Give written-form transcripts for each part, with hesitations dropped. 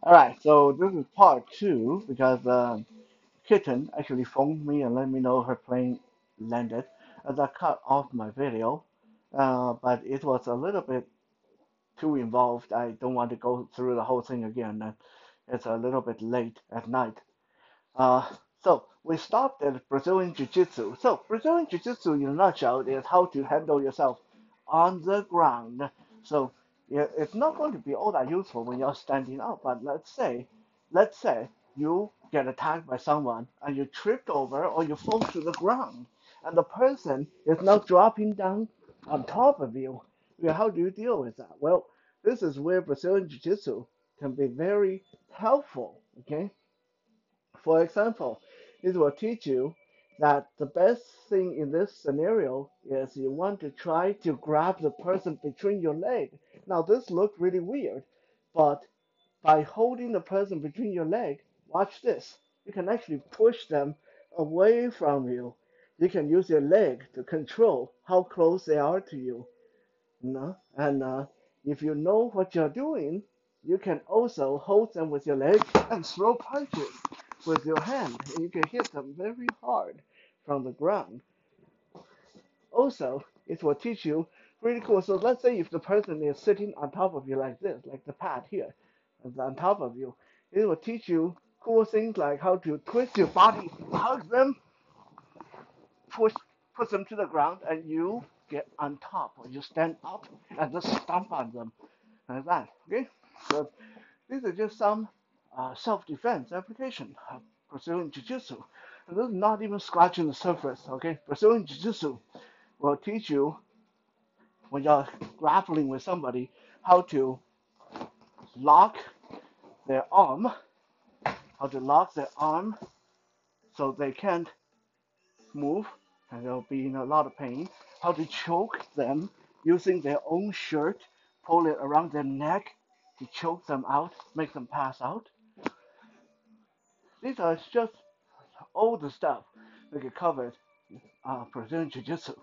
All right, so this is part two because Kitten actually phoned me and let me know her plane landed, and I cut off my video, but it was a little bit too involved. I don't want to go through the whole thing again. It's a little bit late at night. Uh, so we stopped at Brazilian Jiu-Jitsu. So Brazilian Jiu-Jitsu, in a nutshell, is how to handle yourself on the ground. So it's not going to be all that useful when you're standing up. But let's say you get attacked by someone and you tripped over or you fall to the ground, and the person is now dropping down on top of you. Yeah, how do you deal with that? Well, this is where Brazilian Jiu-Jitsu can be very helpful. Okay, for example, it will teach you that the best thing in this scenario is you want to try to grab the person between your legs. Now, this looks really weird, but by holding the person between your legs, watch this. You can actually push them away from you. You can use your leg to control how close they are to you. And if you know what you're doing, you can also hold them with your leg and throw punches with your hand. And you can hit them very hard from the ground. Also, it will teach you really cool. So let's say if the person is sitting on top of you like this, like the pad here, and on top of you, it will teach you cool things like how to twist your body, hug them, push push them to the ground, and you get on top, or you stand up and just stomp on them like that. Okay, so these are just some self-defense application of Brazilian Jiu-Jitsu. And this is not even scratching the surface. Okay, Brazilian Jiu-Jitsu will teach you when you're grappling with somebody how to lock their arm, so they can't move and they'll be in a lot of pain, how to choke them using their own shirt, pull it around their neck to choke them out, make them pass out. These are just all the stuff that get covered Brazilian Jiu Jitsu.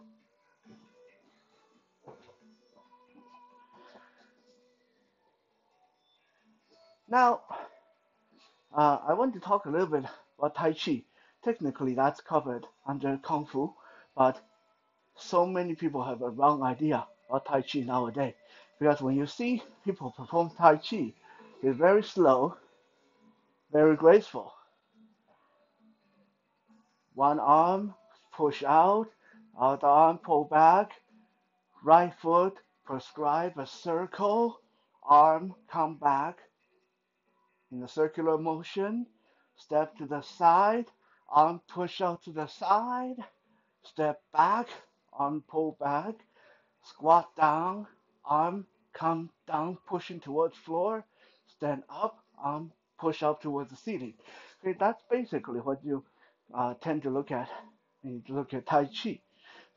Now, I want to talk a little bit about Tai Chi. Technically, that's covered under Kung Fu, but so many people have a wrong idea about Tai Chi nowadays. Because when you see people perform Tai Chi, it's very slow, very graceful. One arm push out, other arm pull back, right foot prescribe a circle, arm come back in a circular motion, step to the side, arm push out to the side, step back, arm pull back, squat down, arm come down, pushing towards floor, stand up, arm push up towards the ceiling. Okay, that's basically what you tend to look at when you look at Tai Chi.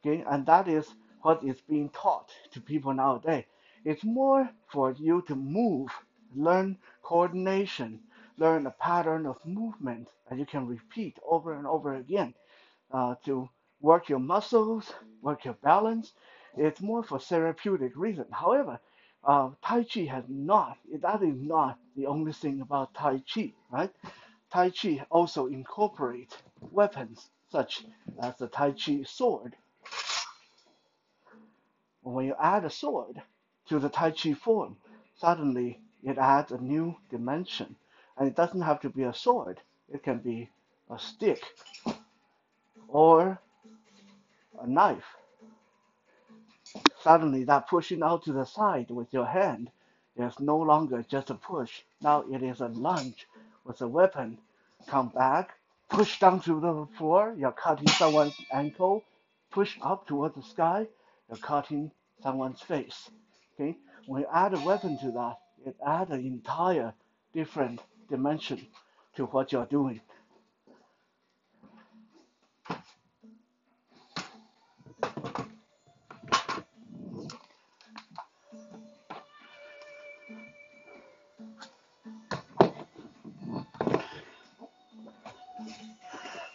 Okay, and that is what is being taught to people nowadays. It's more for you to move, learn coordination, learn a pattern of movement that you can repeat over and over again to work your muscles, work your balance. It's more for therapeutic reason. However, Tai Chi has not, that is not the only thing about Tai Chi, right? Tai Chi also incorporates weapons such as the Tai Chi sword. When you add a sword to the Tai Chi form, suddenly it adds a new dimension. And it doesn't have to be a sword, it can be a stick or a knife. Suddenly, that pushing out to the side with your hand is no longer just a push. Now it is a lunge with a weapon. Come back, push down to the floor, you're cutting someone's ankle, push up towards the sky, you're cutting someone's face. Okay? When you add a weapon to that, it adds an entire different dimension to what you're doing.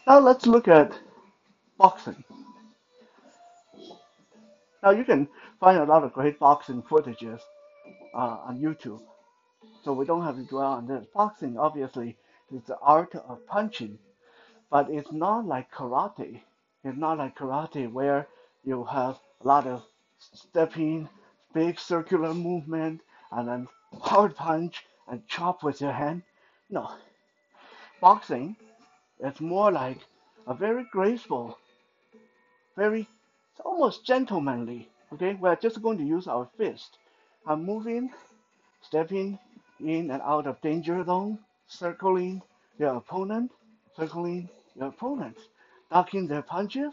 Now let's look at boxing. Now you can find a lot of great boxing footages on YouTube. so we don't have to dwell on this. Boxing, obviously, is the art of punching, but it's not like karate. It's not like karate where you have a lot of stepping, big circular movement, and then hard punch and chop with your hand. No, boxing is more like a very graceful, very almost gentlemanly. Okay, we're just going to use our fist. I'm moving, stepping in and out of danger zone, circling your opponent, circling your opponent, ducking their punches,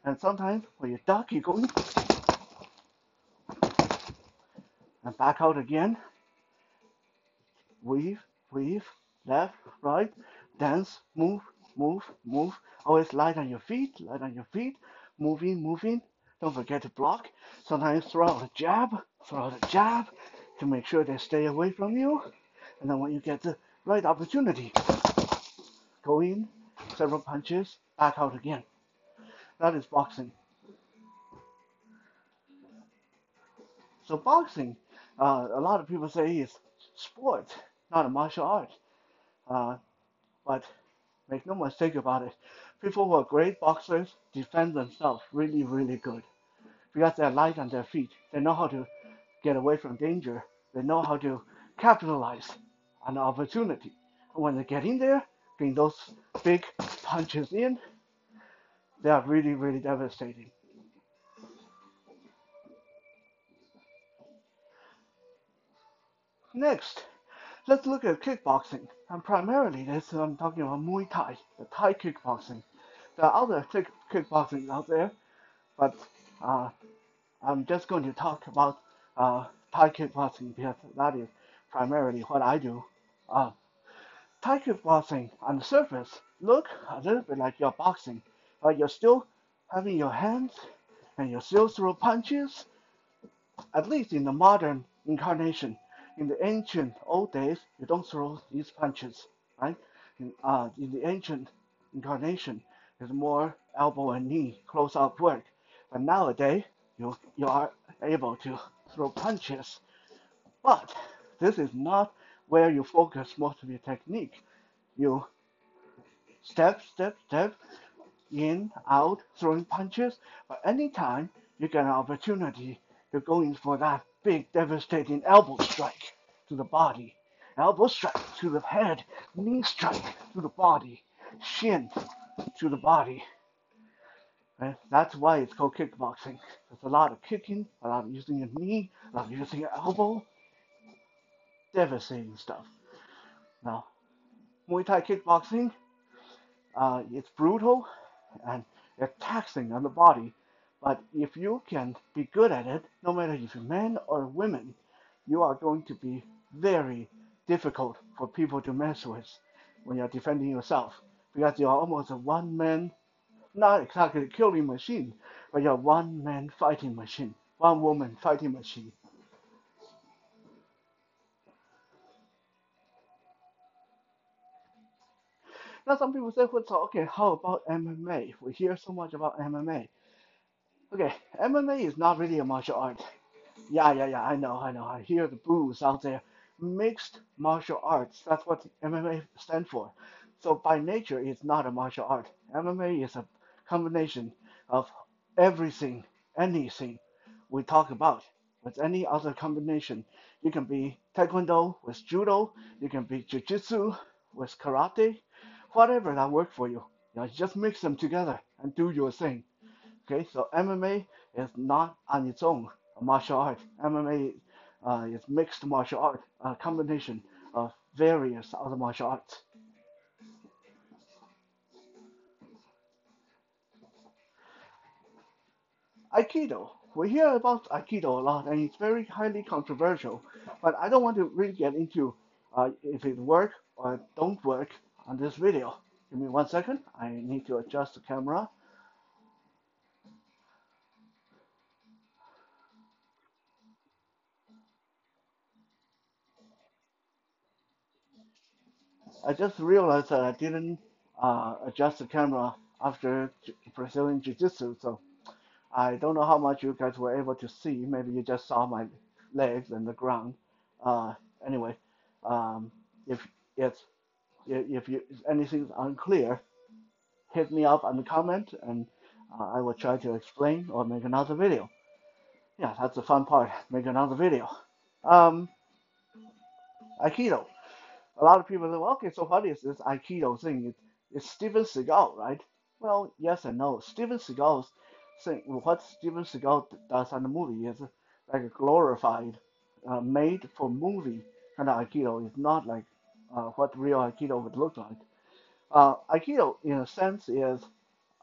and sometimes when you duck, you go in and back out again, weave, weave, left, right, dance, move, move, move. Always light on your feet, light on your feet, moving, moving. Don't forget to block. Sometimes throw out a jab to make sure they stay away from you. And then when you get the right opportunity, go in, several punches, back out again. That is boxing. So boxing, a lot of people say is sport, not a martial art. Uh, but make no mistake about it, people who are great boxers defend themselves really, really good because they're light on their feet. They know how to get away from danger. They know how to capitalize on the opportunity. And when they get in there, getting those big punches in, they are really, really devastating. Next, let's look at kickboxing. And primarily, this I'm talking about Muay Thai, the Thai kickboxing. There are other kickboxing out there, but uh, I'm just going to talk about Thai kickboxing because that is primarily what I do. Uh, Thai kickboxing on the surface look a little bit like your boxing, but you're still having your hands and you still throw punches, at least in the modern incarnation. In the ancient old days, you don't throw these punches, right? In the ancient incarnation, it's more elbow and knee close up work. But nowadays, you are able to throw punches. But this is not where you focus most of your technique. You step, step, step, in, out, throwing punches, but anytime you get an opportunity, you're going for that big, devastating elbow strike to the body, elbow strike to the head, knee strike to the body, shin to the body. Right? That's why it's called kickboxing. There's a lot of kicking, a lot of using your knee, a lot of using your elbow, devastating stuff. Now, Muay Thai kickboxing, it's brutal and it's taxing on the body. But if you can be good at it, no matter if you're men or women, you are going to be very difficult for people to mess with when you're defending yourself. Because you're almost a one man, not exactly a killing machine, but you're a one man fighting machine, one woman fighting machine. Now, some people say, well, so, okay, how about MMA? We hear so much about MMA. Okay, MMA is not really a martial art. Yeah, yeah, yeah. I know. I hear the boos out there. Mixed martial arts. That's what MMA stands for. So by nature, it's not a martial art. MMA is a combination of everything, anything we talk about. With any other combination, you can be taekwondo with judo. You can be jujitsu with karate. Whatever that works for you. You know, just mix them together and do your thing. Okay, so MMA is not on its own a martial art. MMA is mixed martial art, a combination of various other martial arts. Aikido. We hear about Aikido a lot, and it's very highly controversial. But I don't want to really get into if it work or don't work on this video. Give me 1 second. I need to adjust the camera. I just realized that I didn't adjust the camera after pursuing jiu-jitsu, so I don't know how much you guys were able to see. Maybe you just saw my legs and the ground. Uh, anyway, Um, if it's if you if anything's unclear, hit me up on the comment, and I will try to explain or make another video. Yeah, that's the fun part. Make another video. Um, Aikido. A lot of people say, well, okay, so what is this Aikido thing? It's Steven Seagal, right? Well, yes and no. Steven Seagal's thing, what Steven Seagal does on the movie is like a glorified, made for movie kind of Aikido. It's not like what real Aikido would look like. Aikido, in a sense, is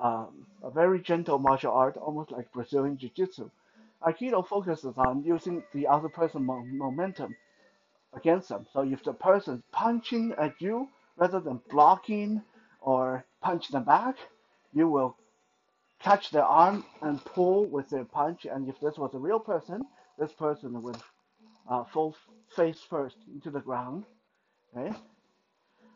a very gentle martial art, almost like Brazilian Jiu-Jitsu. Aikido focuses on using the other person's momentum against them. So if the person's punching at you rather than blocking or punch them back, you will catch their arm and pull with their punch. And if this was a real person, this person would fall face first into the ground. Okay?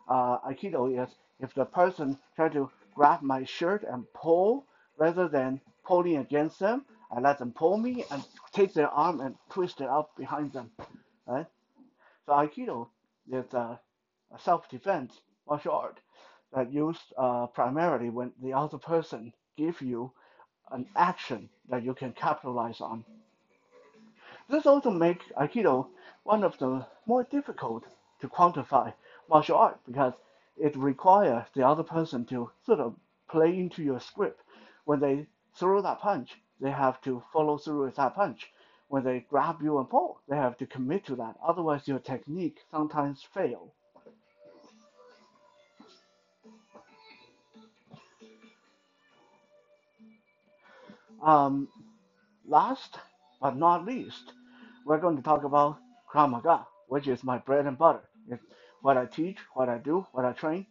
Aikido is if the person try to grab my shirt and pull rather than pulling against them, I let them pull me and take their arm and twist it up behind them. Right? So Aikido is a self-defense martial art that used primarily when the other person gives you an action that you can capitalize on. This also makes Aikido one of the more difficult to quantify martial art because it requires the other person to sort of play into your script. When they throw that punch, they have to follow through with that punch. When they grab you and pull, they have to commit to that. Otherwise, your technique sometimes fail. Um, Last but not least, we're going to talk about Krav Maga, which is my bread and butter. It's what I teach, what I do, what I train.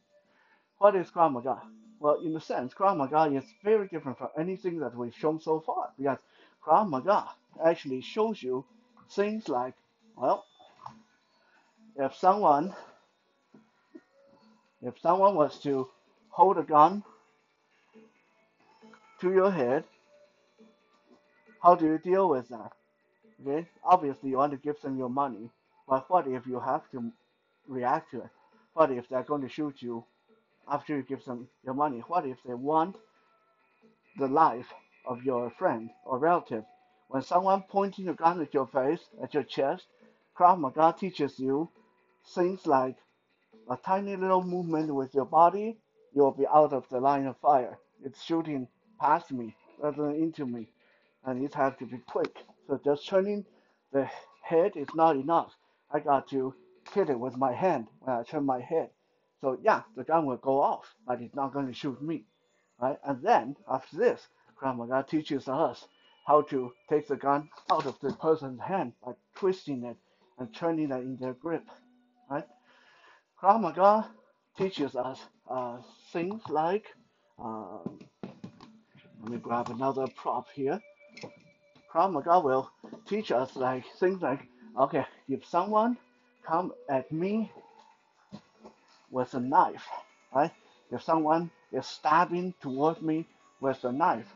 What is Krav Maga? Well, in a sense, Krav Maga is very different from anything that we've shown so far because Krav Maga actually shows you things like, well, if someone if someone was to hold a gun to your head, how do you deal with that? Okay, obviously you want to give them your money, but what if you have to react to it? What if they're going to shoot you after you give them your money? What if they want the life of your friend or relative? When someone pointing a gun at your face, at your chest, Krav Maga teaches you things like a tiny little movement with your body, you'll be out of the line of fire. It's shooting past me rather than into me, and it has to be quick. So just turning the head is not enough. I got to hit it with my hand when I turn my head. So yeah, the gun will go off, but it's not going to shoot me, right? And then after this, Krav Maga teaches us how to take the gun out of the person's hand by twisting it and turning it in their grip, right? Krav Maga teaches us things like, uh, let me grab another prop here. Krav Maga will teach us like things like, okay, if someone come at me with a knife, right? If someone is stabbing toward me with a knife,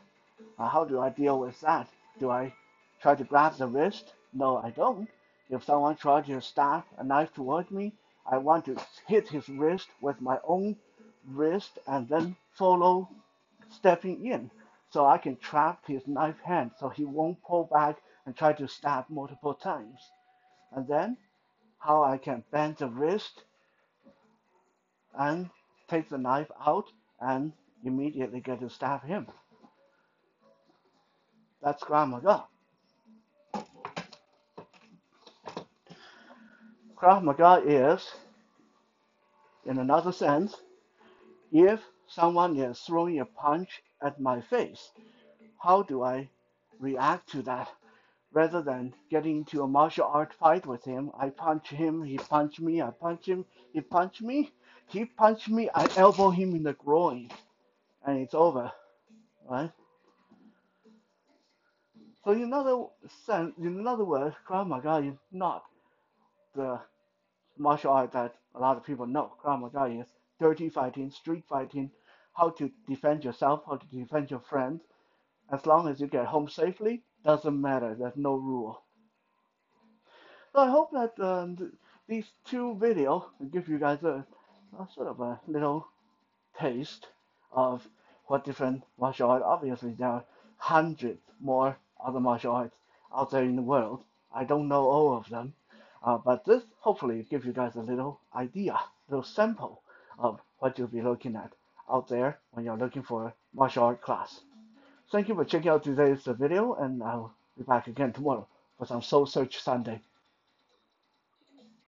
how do I deal with that? Do I try to grab the wrist? No, I don't. If someone tries to stab a knife toward me, I want to hit his wrist with my own wrist and then follow stepping in so I can trap his knife hand so he won't pull back and try to stab multiple times. And then how I can bend the wrist and take the knife out and immediately get to stab him. That's Krav Maga. Krav Maga is, in another sense, if someone is throwing a punch at my face, how do I react to that? Rather than getting into a martial art fight with him, I punch him, he punch me, I punch him, he punch me, he punch me, I elbow him in the groin, and it's over, right? So in another sense, in another words, Krav Maga is not the martial art that a lot of people know. Krav Maga is dirty fighting, street fighting, how to defend yourself, how to defend your friends. As long as you get home safely, doesn't matter. There's no rule. So I hope that these two videos give you guys a sort of a little taste of what different martial arts. Obviously, there are hundreds more other martial arts out there in the world. I don't know all of them, but this hopefully gives you guys a little idea, a little sample of what you'll be looking at out there when you're looking for a martial art class. Thank you for checking out today's video, and I'll be back again tomorrow for some Soul Search Sunday.